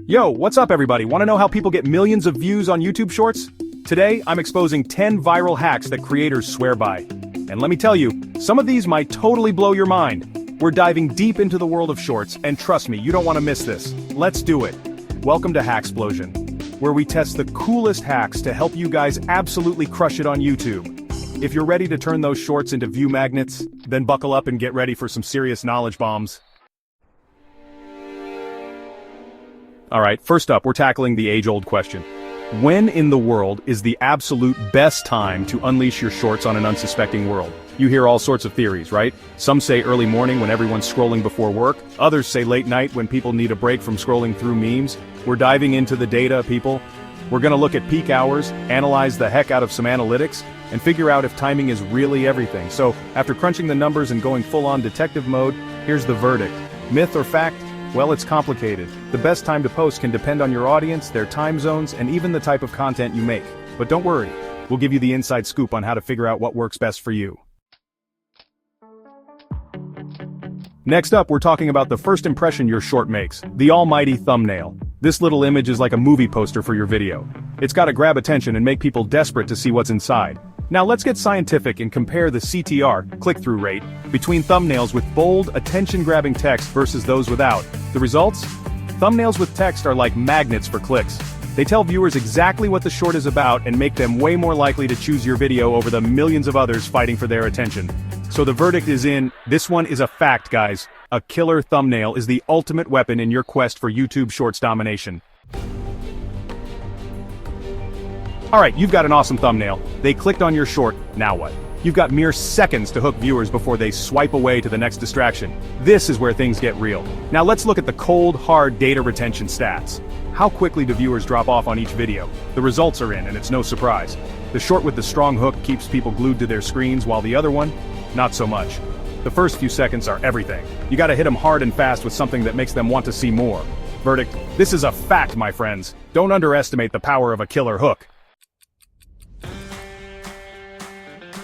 Yo, what's up everybody? Want to know how people get millions of views on YouTube Shorts? Today, I'm exposing 10 viral hacks that creators swear by. And let me tell you, some of these might totally blow your mind. We're diving deep into the world of Shorts, and trust me, you don't want to miss this. Let's do it. Welcome to Hacksplosion, where we test the coolest hacks to help you guys absolutely crush it on YouTube. If you're ready to turn those shorts into view magnets, then buckle up and get ready for some serious knowledge bombs. Alright, first up, we're tackling the age-old question. When in the world is the absolute best time to unleash your shorts on an unsuspecting world? You hear all sorts of theories, right? Some say early morning when everyone's scrolling before work, others say late night when people need a break from scrolling through memes. We're diving into the data, people. We're gonna look at peak hours, analyze the heck out of some analytics, and figure out if timing is really everything. So, after crunching the numbers and going full-on detective mode, here's the verdict. Myth or fact? Well, it's complicated. The best time to post can depend on your audience, their time zones, and even the type of content you make. But don't worry, we'll give you the inside scoop on how to figure out what works best for you. Next up, we're talking about the first impression your short makes, the almighty thumbnail. This little image is like a movie poster for your video. It's gotta grab attention and make people desperate to see what's inside. Now let's get scientific and compare the CTR, click-through rate, between thumbnails with bold, attention-grabbing text versus those without. The results? Thumbnails with text are like magnets for clicks. They tell viewers exactly what the short is about and make them way more likely to choose your video over the millions of others fighting for their attention. So the verdict is in, this one is a fact, guys. A killer thumbnail is the ultimate weapon in your quest for YouTube Shorts domination. Alright, you've got an awesome thumbnail. They clicked on your short, now what? You've got mere seconds to hook viewers before they swipe away to the next distraction. This is where things get real. Now let's look at the cold, hard data retention stats. How quickly do viewers drop off on each video? The results are in, and it's no surprise. The short with the strong hook keeps people glued to their screens, while the other one, not so much. The first few seconds are everything. You gotta hit them hard and fast with something that makes them want to see more. Verdict, this is a fact, my friends. Don't underestimate the power of a killer hook.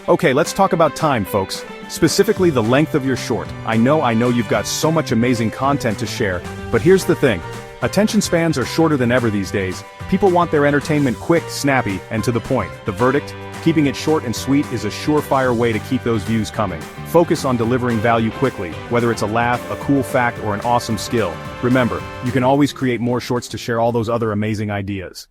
Okay, let's talk about time, folks. Specifically the length of your short. I know you've got so much amazing content to share, but here's the thing. Attention spans are shorter than ever these days. People want their entertainment quick, snappy, and to the point. The verdict? Keeping it short and sweet is a surefire way to keep those views coming. Focus on delivering value quickly, whether it's a laugh, a cool fact, or an awesome skill. Remember, you can always create more shorts to share all those other amazing ideas.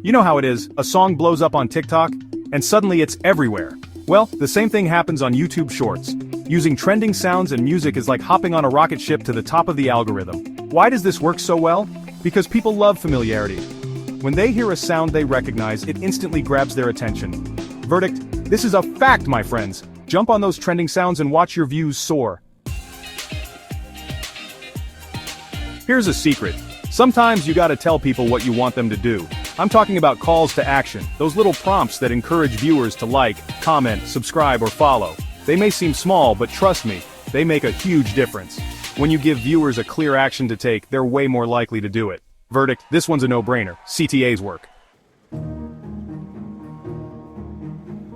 You know how it is, a song blows up on TikTok, and suddenly it's everywhere. Well, the same thing happens on YouTube Shorts. Using trending sounds and music is like hopping on a rocket ship to the top of the algorithm. Why does this work so well? Because people love familiarity. When they hear a sound they recognize, it instantly grabs their attention. Verdict, this is a fact, my friends. Jump on those trending sounds and watch your views soar. Here's a secret. Sometimes you gotta tell people what you want them to do. I'm talking about calls to action, those little prompts that encourage viewers to like, comment, subscribe, or follow. They may seem small, but trust me, they make a huge difference. When you give viewers a clear action to take, they're way more likely to do it. Verdict, this one's a no-brainer. CTA's work.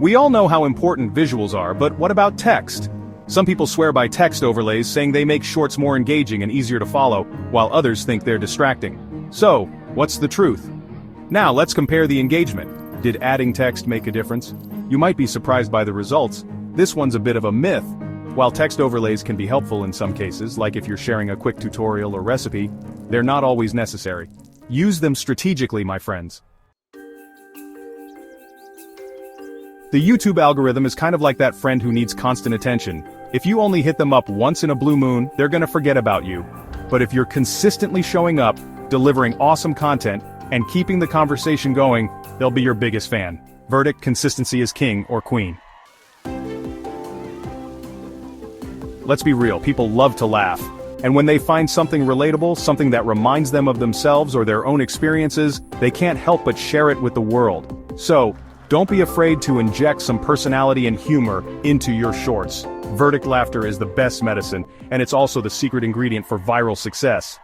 We all know how important visuals are, but what about text? Some people swear by text overlays, saying they make shorts more engaging and easier to follow, while others think they're distracting. So, what's the truth? Now let's compare the engagement. Did adding text make a difference? You might be surprised by the results. This one's a bit of a myth. While text overlays can be helpful in some cases, like if you're sharing a quick tutorial or recipe, they're not always necessary. Use them strategically, my friends. The YouTube algorithm is kind of like that friend who needs constant attention. If you only hit them up once in a blue moon, they're gonna forget about you. But if you're consistently showing up, delivering awesome content, and keeping the conversation going, they'll be your biggest fan. Verdict, consistency is king or queen. Let's be real, people love to laugh. And when they find something relatable, something that reminds them of themselves or their own experiences, they can't help but share it with the world. So, don't be afraid to inject some personality and humor into your shorts. Verdict, laughter is the best medicine, and it's also the secret ingredient for viral success.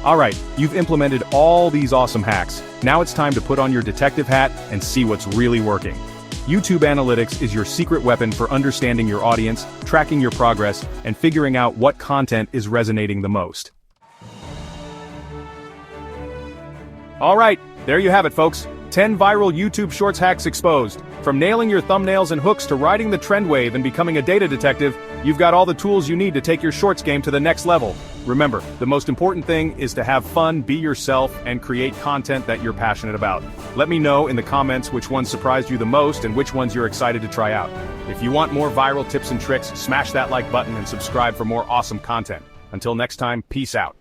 Alright, you've implemented all these awesome hacks. Now it's time to put on your detective hat and see what's really working. YouTube Analytics is your secret weapon for understanding your audience, tracking your progress, and figuring out what content is resonating the most. Alright, there you have it folks. 10 viral YouTube Shorts hacks exposed. From nailing your thumbnails and hooks to riding the trend wave and becoming a data detective, you've got all the tools you need to take your Shorts game to the next level. Remember, the most important thing is to have fun, be yourself, and create content that you're passionate about. Let me know in the comments which ones surprised you the most and which ones you're excited to try out. If you want more viral tips and tricks, smash that like button and subscribe for more awesome content. Until next time, peace out.